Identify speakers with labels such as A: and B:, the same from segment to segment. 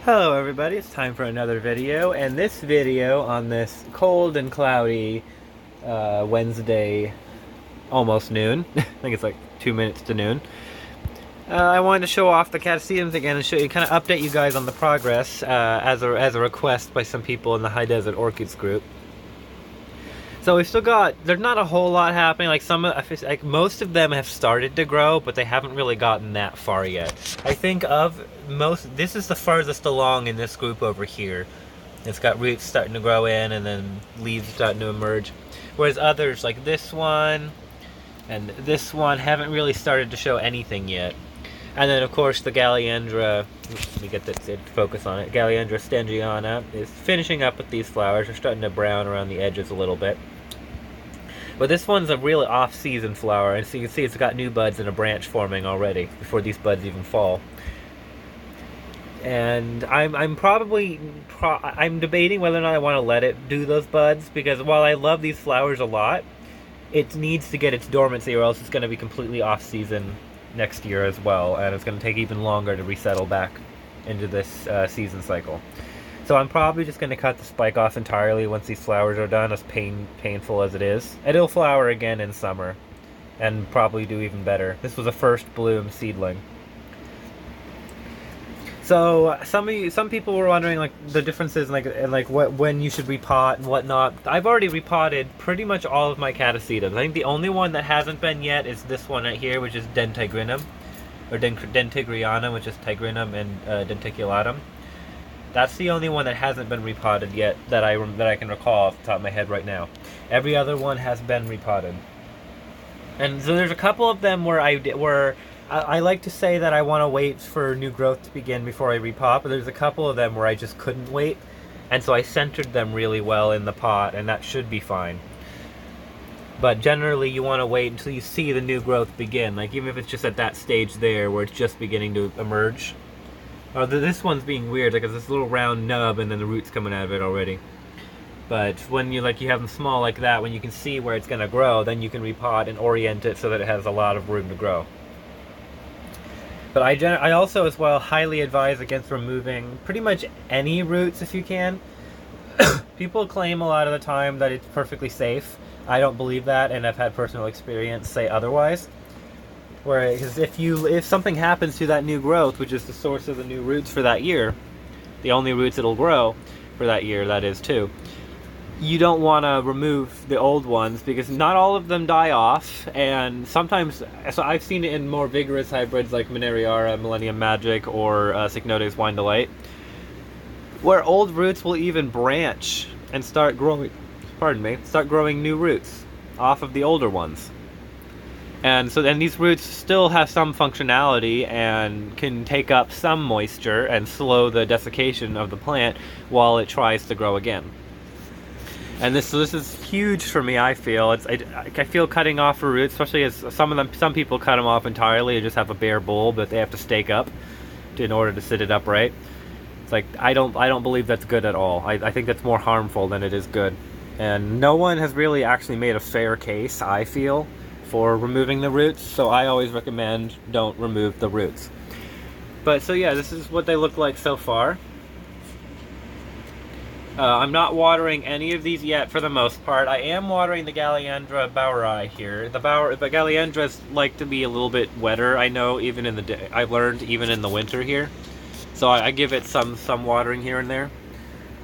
A: Hello everybody, it's time for another video, and this video on this cold and cloudy Wednesday, almost noon, I think it's like 2 minutes to noon. I wanted to show off the catasetums again and show you, kind of update you guys on the progress as a request by some people in the High Desert Orchids group. So we've still got, there's not a whole lot happening, like most of them have started to grow, but they haven't really gotten that far yet. I think this is the farthest along in this group over here. It's got roots starting to grow in and then leaves starting to emerge. Whereas others, like this one and this one, haven't really started to show anything yet. And then of course the Galliandra, let me get that to focus on it, Galliandra stangiana is finishing up with these flowers. They're starting to brown around the edges a little bit. But this one's a really off-season flower, and so you can see it's got new buds and a branch forming already before these buds even fall. And I'm debating whether or not I want to let it do those buds, because while I love these flowers a lot, it needs to get its dormancy or else it's going to be completely off-season next year as well, and it's going to take even longer to resettle back into this season cycle. So I'm probably just going to cut the spike off entirely once these flowers are done, as painful as it is. And it'll flower again in summer, and probably do even better. This was a first bloom seedling. So some people were wondering like the differences in when you should repot and whatnot. I've already repotted pretty much all of my catasetums. I think the only one that hasn't been yet is this one right here, which is dentigrinum, or dentigriana, which is tigrinum and denticulatum. That's the only one that hasn't been repotted yet that I can recall off the top of my head right now. Every other one has been repotted. And so there's a couple of them where I like to say that I want to wait for new growth to begin before I repot, but there's a couple of them where I just couldn't wait, and so I centered them really well in the pot, and that should be fine. But generally you want to wait until you see the new growth begin, like even if it's just at that stage there where it's just beginning to emerge. Oh, this one's being weird, like it's this little round nub and then the roots coming out of it already. But when you have them small like that, when you can see where it's going to grow, then you can repot and orient it so that it has a lot of room to grow. But I also as well highly advise against removing pretty much any roots if you can. People claim a lot of the time that it's perfectly safe. I don't believe that, and I've had personal experience say otherwise. Whereas if something happens to that new growth, which is the source of the new roots for that year, the only roots it'll grow for that year, that is too, you don't want to remove the old ones, because not all of them die off, and sometimes, so I've seen it in more vigorous hybrids like Mineriara, Millennium Magic, or Cycnodes Wine Delight, where old roots will even branch and start growing new roots off of the older ones. And so then these roots still have some functionality and can take up some moisture and slow the desiccation of the plant while it tries to grow again. And this is huge for me, I feel. I feel cutting off for roots, especially as some people cut them off entirely and just have a bare bulb that they have to stake up in order to sit it upright. It's like, I don't believe that's good at all. I think that's more harmful than it is good. And no one has really actually made a fair case, I feel, for removing the roots, so I always recommend don't remove the roots. But so yeah, this is what they look like so far. I'm not watering any of these yet for the most part. I am watering the Galliandra boweri here. The Galliandras like to be a little bit wetter, I know, even in the day. I've learned even in the winter here. So I give it some watering here and there.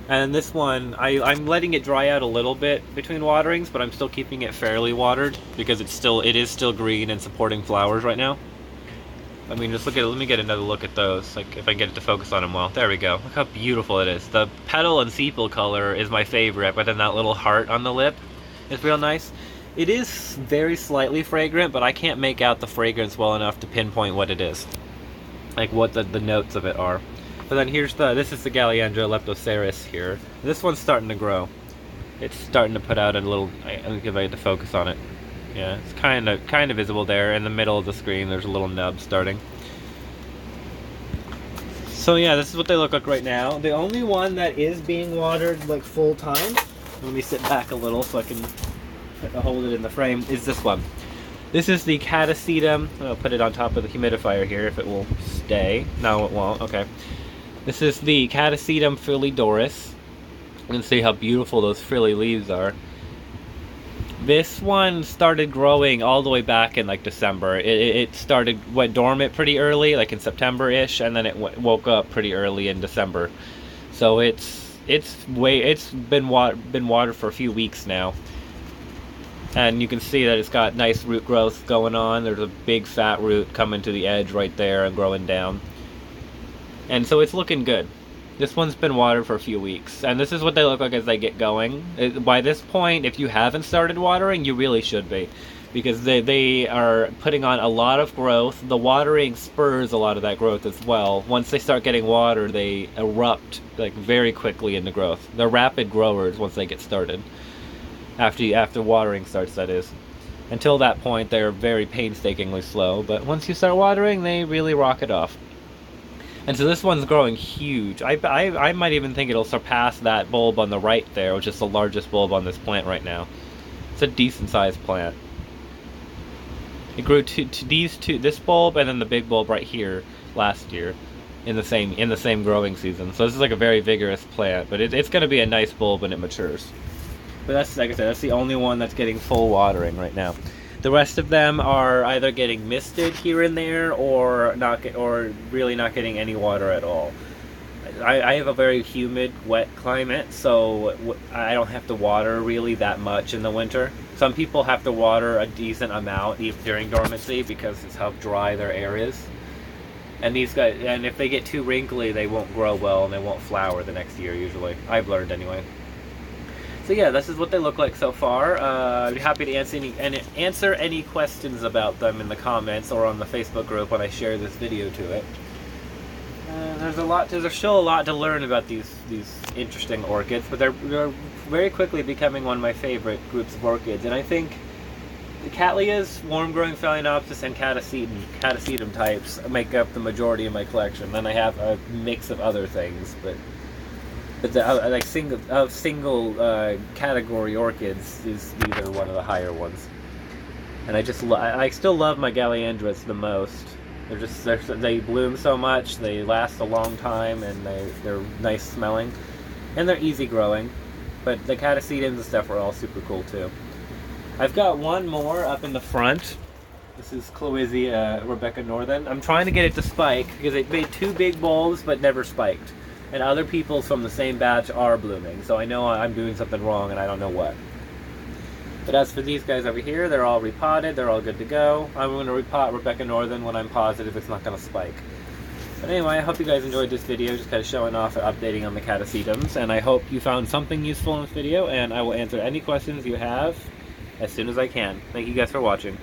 A: And this one, I'm letting it dry out a little bit between waterings, but I'm still keeping it fairly watered because it is still green and supporting flowers right now. I mean, just look at it. Let me get another look at those, like if I can get it to focus on them well. There we go. Look how beautiful it is. The petal and sepal color is my favorite, but then that little heart on the lip is real nice. It is very slightly fragrant, but I can't make out the fragrance well enough to pinpoint what it is, like what the notes of it are. But then this is the Galliandra leptoceras here. This one's starting to grow. It's starting to put out a little, I think if I had to focus on it. Yeah, it's kind of visible there in the middle of the screen. There's a little nub starting. So yeah, this is what they look like right now. The only one that is being watered like full time, let me sit back a little so I can hold it in the frame, is this one. This is the Catasetum. I'll put it on top of the humidifier here if it will stay. No, it won't. Okay. This is the Catasetum frilidoris. You can see how beautiful those frilly leaves are. This one started growing all the way back in like December. Went dormant pretty early, like in September-ish, and then it woke up pretty early in December. So it's been watered for a few weeks now. And you can see that it's got nice root growth going on. There's a big fat root coming to the edge right there and growing down. And so it's looking good. This one's been watered for a few weeks. And this is what they look like as they get going. By this point, if you haven't started watering, you really should be. Because they are putting on a lot of growth. The watering spurs a lot of that growth as well. Once they start getting water, they erupt like very quickly into growth. They're rapid growers once they get started. After watering starts, that is. Until that point, they're very painstakingly slow, but once you start watering, they really rocket off. And so this one's growing huge. I might even think it'll surpass that bulb on the right there, which is the largest bulb on this plant right now. It's a decent-sized plant. It grew this bulb and then the big bulb right here last year in the same growing season. So this is like a very vigorous plant, but it's going to be a nice bulb when it matures. But that's, like I said, that's the only one that's getting full watering right now. The rest of them are either getting misted here and there, or really not getting any water at all. I have a very humid, wet climate, so I don't have to water really that much in the winter. Some people have to water a decent amount even during dormancy because it's how dry their air is. And these guys, and if they get too wrinkly, they won't grow well and they won't flower the next year usually. I've learned anyway. So yeah, this is what they look like so far. I'd be happy to answer any questions about them in the comments or on the Facebook group when I share this video to it. There's still a lot to learn about these interesting orchids, but they're very quickly becoming one of my favorite groups of orchids. And I think the Cattleyas, warm-growing Phalaenopsis, and Catasetum types make up the majority of my collection. Then I have a mix of other things, but like single category orchids, these are one of the higher ones. And I still love my Galliandras the most. They bloom so much, they last a long time, and they're nice smelling, and they're easy growing. But the Catasetums and stuff are all super cool too. I've got one more up in the front. This is Chloisia Rebecca Northern. I'm trying to get it to spike because it made 2 big bulbs but never spiked. And other people from the same batch are blooming, so I know I'm doing something wrong and I don't know what. But as for these guys over here, they're all repotted, they're all good to go. I'm going to repot Rebecca Northern when I'm positive it's not going to spike. But anyway, I hope you guys enjoyed this video, just kind of showing off and updating on the Catasetums, and I hope you found something useful in this video, and I will answer any questions you have as soon as I can. Thank you guys for watching.